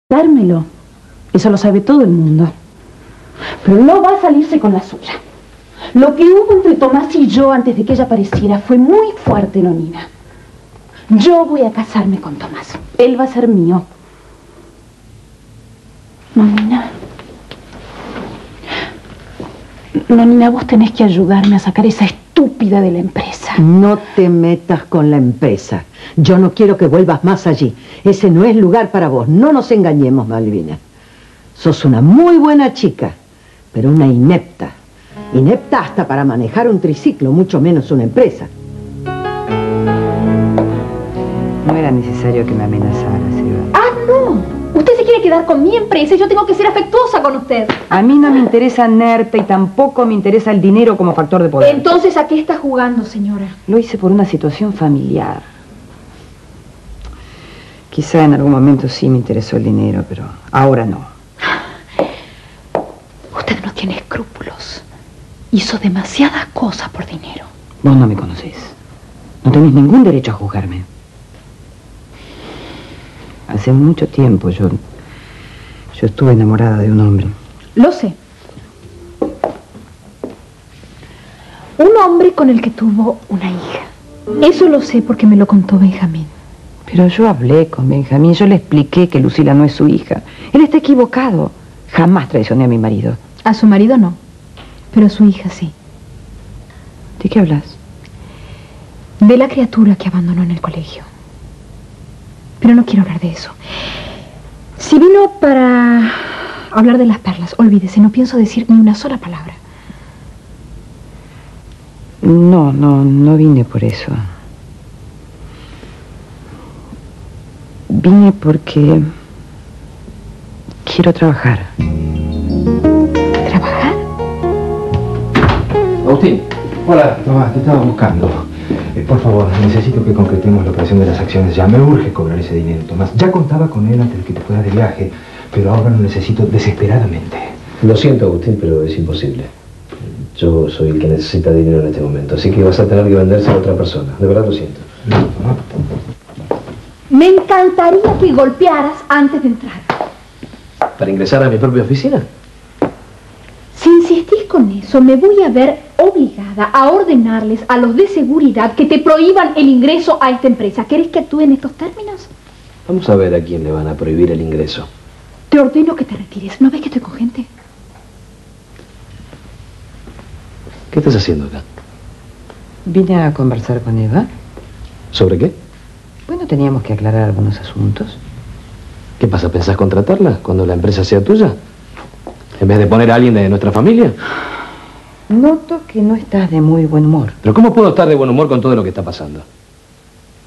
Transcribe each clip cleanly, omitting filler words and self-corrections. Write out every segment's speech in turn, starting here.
Dármelo. Eso lo sabe todo el mundo. Pero no va a salirse con la suya. Lo que hubo entre Tomás y yo antes de que ella apareciera fue muy fuerte, Nonina. Yo voy a casarme con Tomás. Él va a ser mío. Nonina. Nonina, vos tenés que ayudarme a sacar esa estúpida de la empresa. No te metas con la empresa. Yo no quiero que vuelvas más allí. Ese no es lugar para vos. No nos engañemos, Malvina. Sos una muy buena chica, pero una inepta. Inepta hasta para manejar un triciclo, mucho menos una empresa. No era necesario que me amenazaras, Eva. ¡Ah, no! Usted se quiere quedar con mi empresa y yo tengo que ser afectuosa con usted. A mí no me interesa Nerta y tampoco me interesa el dinero como factor de poder. Entonces, ¿a qué está jugando, señora? Lo hice por una situación familiar. Quizá en algún momento sí me interesó el dinero, pero ahora no. Usted no tiene escrúpulos. Hizo demasiadas cosas por dinero. Vos no me conocés. No tenés ningún derecho a juzgarme. Hace mucho tiempo yo estuve enamorada de un hombre. Lo sé. Un hombre con el que tuvo una hija. Eso lo sé porque me lo contó Benjamín. Pero yo hablé con Benjamín, yo le expliqué que Lucila no es su hija. Él está equivocado. Jamás traicioné a mi marido. A su marido no, pero a su hija sí. ¿De qué hablas? De la criatura que abandonó en el colegio. Pero no quiero hablar de eso. Si vino para hablar de las perlas, olvídese, no pienso decir ni una sola palabra. No vine por eso. Vine porque quiero trabajar. ¿Trabajar? Agustín, hola, Tomás, te estaba buscando. Por favor, necesito que concretemos la operación de las acciones ya. Me urge cobrar ese dinero, Tomás. Ya contaba con él antes de que te fueras de viaje, pero ahora lo necesito desesperadamente. Lo siento, Agustín, pero es imposible. Yo soy el que necesita dinero en este momento, así que vas a tener que venderse a otra persona. De verdad lo siento. Me encantaría que golpearas antes de entrar. ¿Para ingresar a mi propia oficina? Si insistís con eso, me voy a ver obligada a ordenarles a los de seguridad que te prohíban el ingreso a esta empresa. ¿Querés que actúe en estos términos? Vamos a ver a quién le van a prohibir el ingreso. Te ordeno que te retires. ¿No ves que estoy con gente? ¿Qué estás haciendo acá? Vine a conversar con Eva. ¿Sobre qué? Bueno, teníamos que aclarar algunos asuntos. ¿Qué pasa? ¿Pensás contratarla cuando la empresa sea tuya? ¿En vez de poner a alguien de nuestra familia? Noto que no estás de muy buen humor. ¿Pero cómo puedo estar de buen humor con todo lo que está pasando?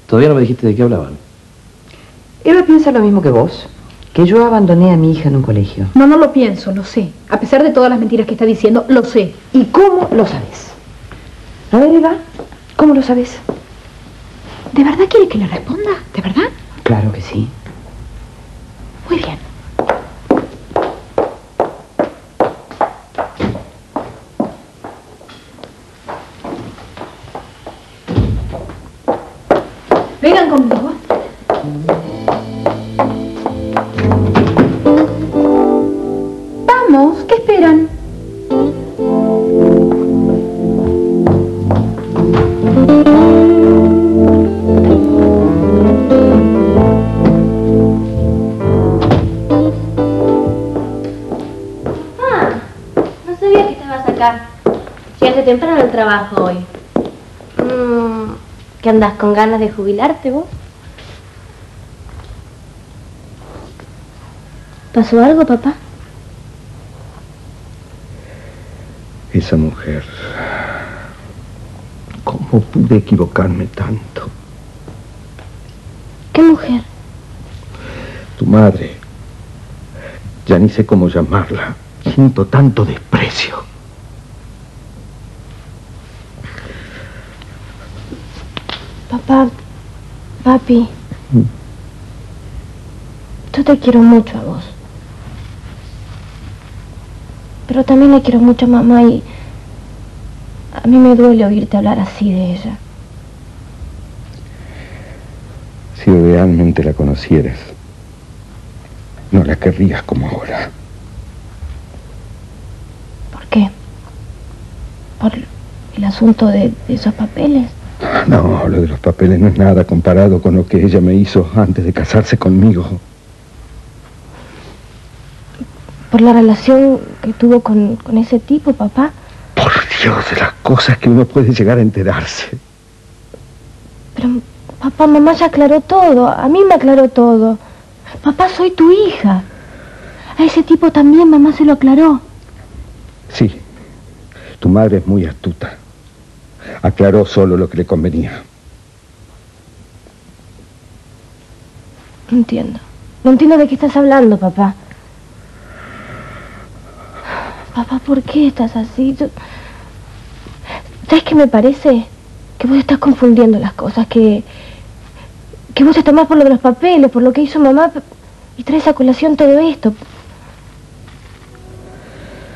Todavía no me dijiste de qué hablaban. Eva piensa lo mismo que vos, que yo abandoné a mi hija en un colegio. No lo pienso, lo sé. A pesar de todas las mentiras que está diciendo, lo sé. ¿Y cómo lo sabes? A ver, Eva, ¿cómo lo sabes? ¿De verdad quiere que le responda? ¿De verdad? Claro que sí. Muy bien. Vengan conmigo. Vamos, ¿qué esperan? No sabía que estabas acá. Llegaste temprano al trabajo hoy. ¿Qué andas con ganas de jubilarte vos? ¿Pasó algo, papá? Esa mujer... ¿Cómo pude equivocarme tanto? ¿Qué mujer? Tu madre. Ya ni sé cómo llamarla. Siento tanto desprecio. Papá, papi, yo te quiero mucho a vos. Pero también le quiero mucho a mamá y a mí me duele oírte hablar así de ella. Si realmente la conocieras, no la querrías como ahora. ¿Por qué? ¿Por el asunto de esos papeles? No, lo de los papeles no es nada comparado con lo que ella me hizo antes de casarse conmigo. ¿Por la relación que tuvo con ese tipo, papá? Por Dios, de las cosas que uno puede llegar a enterarse. Pero, papá, mamá ya aclaró todo. A mí me aclaró todo. Papá, soy tu hija. A ese tipo también mamá se lo aclaró. Sí, tu madre es muy astuta. Aclaró solo lo que le convenía. No entiendo. No entiendo de qué estás hablando, papá. Papá, ¿por qué estás así? ¿Sabes qué me parece? Que vos estás confundiendo las cosas, que vos estás más por lo de los papeles, por lo que hizo mamá, y traes a colación todo esto.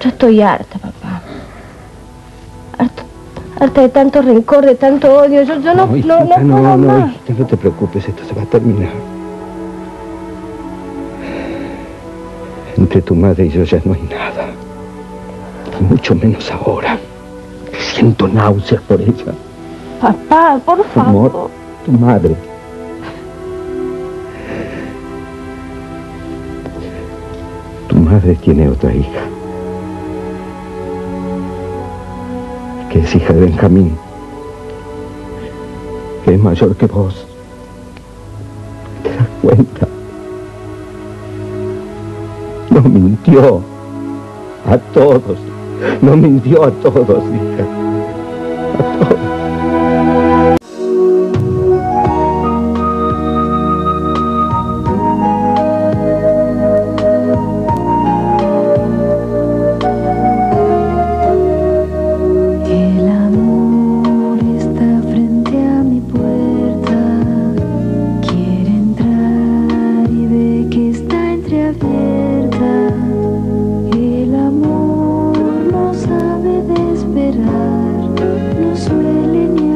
Yo estoy harta, papá. Harta de tanto rencor, de tanto odio. Yo no puedo más. Hijita, no te preocupes, esto se va a terminar. Entre tu madre y yo ya no hay nada. Y mucho menos ahora. Siento náuseas por ella. Papá, por favor. Amor, tu madre. Tu madre tiene otra hija. Que es hija de Benjamín. Que es mayor que vos. ¿Te das cuenta? Nos mintió a todos. Nos mintió a todos, hija.